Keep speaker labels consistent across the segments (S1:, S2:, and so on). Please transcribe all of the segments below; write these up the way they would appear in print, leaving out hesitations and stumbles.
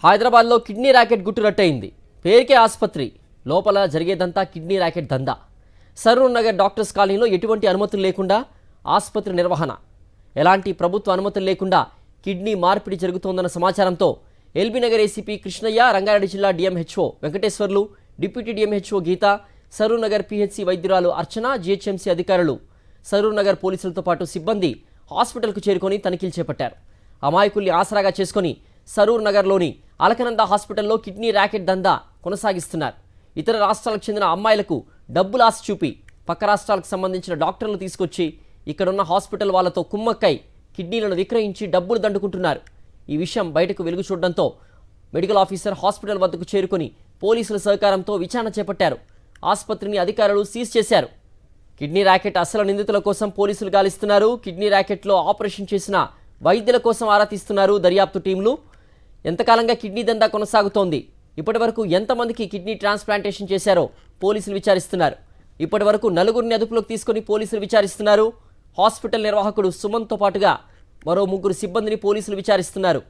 S1: హైదరాబాద్లో kidney racket గుట్టురట్టయింది. పేరుకే ఆసుపత్రి, లోపల జరిగేదంతా కిడ్నీ ర్యాకెట్ దందా. సరూర్ నగర్ డాక్టర్స్ కాలనీలో ఎటువంటి అనుమతులు లేకుండా ఆసుపత్రి నిర్వహణ, ఎలాంటి ప్రభుత్వ అనుమతులు లేకుండా కిడ్నీ మార్పిడి జరుగుతోందన్న సమాచారంతో ఎల్బీ నగర్ ఏసీపీ కృష్ణయ్య, రంగారెడ్డి జిల్లా డిఎంహెచ్ఓ వెంకటేశ్వర్లు, డిప్యూటీ డిఎంహెచ్ఓ గీత, సరూర్ నగర్ పిహెచ్సి వైద్యురాలు అర్చన, జీహెచ్ఎంసీ అధికారులు, సరూర్ నగర్ పోలీసులతో పాటు సిబ్బంది హాస్పిటల్కు చేరుకొని తనిఖీలు చేపట్టారు. అమాయకుల్ని ఆసరాగా చేసుకొని సరూర్ నగర్లోని అలకనంద హాస్పిటల్లో కిడ్నీ ర్యాకెట్ దందా కొనసాగిస్తున్నారు. ఇతర రాష్ట్రాలకు చెందిన అమ్మాయిలకు డబ్బులు ఆశ చూపి పక్క రాష్ట్రాలకు సంబంధించిన డాక్టర్లు తీసుకొచ్చి ఇక్కడున్న హాస్పిటల్ వాళ్ళతో కుమ్మక్కై కిడ్నీలను విక్రయించి డబ్బులు దండుకుంటున్నారు. ఈ విషయం బయటకు వెలుగు చూడడంతో మెడికల్ ఆఫీసర్ హాస్పిటల్ వద్దకు చేరుకొని పోలీసుల సహకారంతో విచారణ చేపట్టారు. ఆసుపత్రిని అధికారులు సీజ్ చేశారు. కిడ్నీ ర్యాకెట్ అసలు నిందితుల కోసం పోలీసులు గాలిస్తున్నారు. కిడ్నీ ర్యాకెట్లో ఆపరేషన్ చేసిన వైద్యుల కోసం ఆరా తీస్తున్నారు దర్యాప్తు టీంలు. ఎంతకాలంగా కిడ్నీ దందా కొనసాగుతోంది, ఇప్పటివరకు ఎంతమందికి కిడ్నీ ట్రాన్స్ప్లాంటేషన్ చేశారో పోలీసులు విచారిస్తున్నారు. ఇప్పటివరకు నలుగురిని అదుపులోకి తీసుకొని పోలీసులు విచారిస్తున్నారు. హాస్పిటల్ నిర్వాహకుడు సుమన్తో పాటుగా మరో 3 సిబ్బందిని పోలీసులు విచారిస్తున్నారు.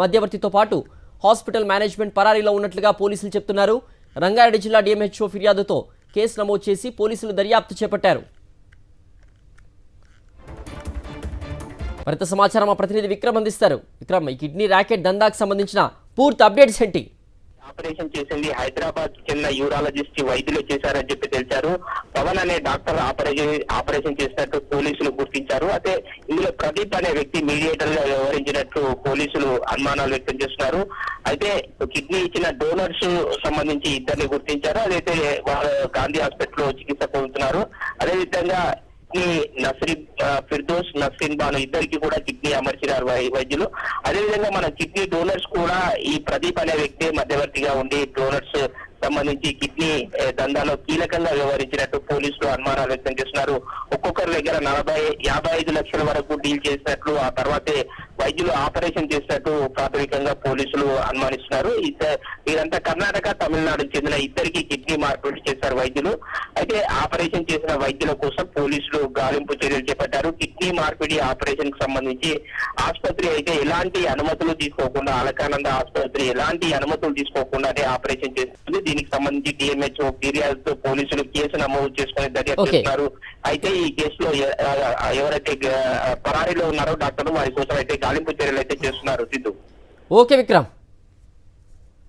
S1: మధ్యవర్తితో పాటు హాస్పిటల్ మేనేజ్మెంట్ పరారీలో ఉన్నట్లుగా పోలీసులు చెప్తున్నారు. రంగారెడ్డి జిల్లా డిఎంహెచ్ఓ ఫిర్యాదుతో కేసు నమోదు చేసి పోలీసులు దర్యాప్తు చేపట్టారు. మరింత సమాచారం మా ప్రతినిధి విక్రమ్ అందిస్తారు. విక్రమ్, ఈ కిడ్నీ ర్యాకెట్ దందాకు సంబంధించిన పూర్తి అప్డేట్స్ ఏంటి?
S2: ఆపరేషన్ చేసింది హైదరాబాద్ చెందిన యూరాలజిస్ట్ వైద్యులు చేశారని చెప్పి తెలిసారు. పవన్ అనే డాక్టర్ ఆపరేషన్ చేసినట్టు పోలీసులు గుర్తించారు. అయితే ఇందులో ప్రదీప్ అనే వ్యక్తి మీడియేటర్ గా వ్యవహరించినట్టు పోలీసులు అనుమానాలు వ్యక్తం చేస్తున్నారు. అయితే కిడ్నీ ఇచ్చిన డోనర్స్ సంబంధించి ఇద్దరిని గుర్తించారు. అదైతే వాళ్ళు గాంధీ హాస్పిటల్లో చికిత్స పొందుతున్నారు. అదేవిధంగా ఫిర్దోస్, నస్రీన్ బాను ఇద్దరికి కూడా కిడ్నీ అమర్చినారు వైద్యులు. అదేవిధంగా మన కిడ్నీ డోనర్స్ కూడా ఈ ప్రదీప్ అనే వ్యక్తి మధ్యవర్తిగా ఉండి డోనర్స్ సంబంధించి కిడ్నీ దందాలో కీలకంగా వ్యవహరించినట్టు పోలీసులు అనుమానాలు వ్యక్తం చేస్తున్నారు. ఒక్కొక్కరి దగ్గర 55 లక్షల వరకు డీల్ చేసినట్లు, ఆ తర్వాతే వైద్యులు ఆపరేషన్ చేసినట్టు ప్రాథమికంగా పోలీసులు అనుమానిస్తున్నారు. ఇదంతా కర్ణాటక, తమిళనాడుకు చెందిన ఇద్దరికి కిడ్నీ మార్పిడి చేశారు వైద్యులు. అయితే ఆపరేషన్ చేసిన వైద్యుల కోసం పోలీసులు గాలింపు చర్యలు చేపట్టారు. కిడ్నీ మార్పిడి ఆపరేషన్ కు సంబంధించి ఆసుపత్రి అయితే ఎలాంటి అనుమతులు తీసుకోకుండా, అలకానంద ఆసుపత్రి ఎలాంటి అనుమతులు తీసుకోకుండానే ఆపరేషన్ చేస్తుంది. దీనికి సంబంధించి డిఎంహెచ్ఓ ఫిర్యాదుతో పోలీసులు కేసు నమోదు చేసుకుని దర్యాప్తు చేస్తున్నారు. అయితే ఈ కేసులో ఎవరైతే పరారీలో ఉన్నారో డాక్టర్లు వారి కోసం అయితే గాలింపు చర్యలు అయితే చేస్తున్నారు. సిద్ధు.
S1: ఓకే విక్రమ్.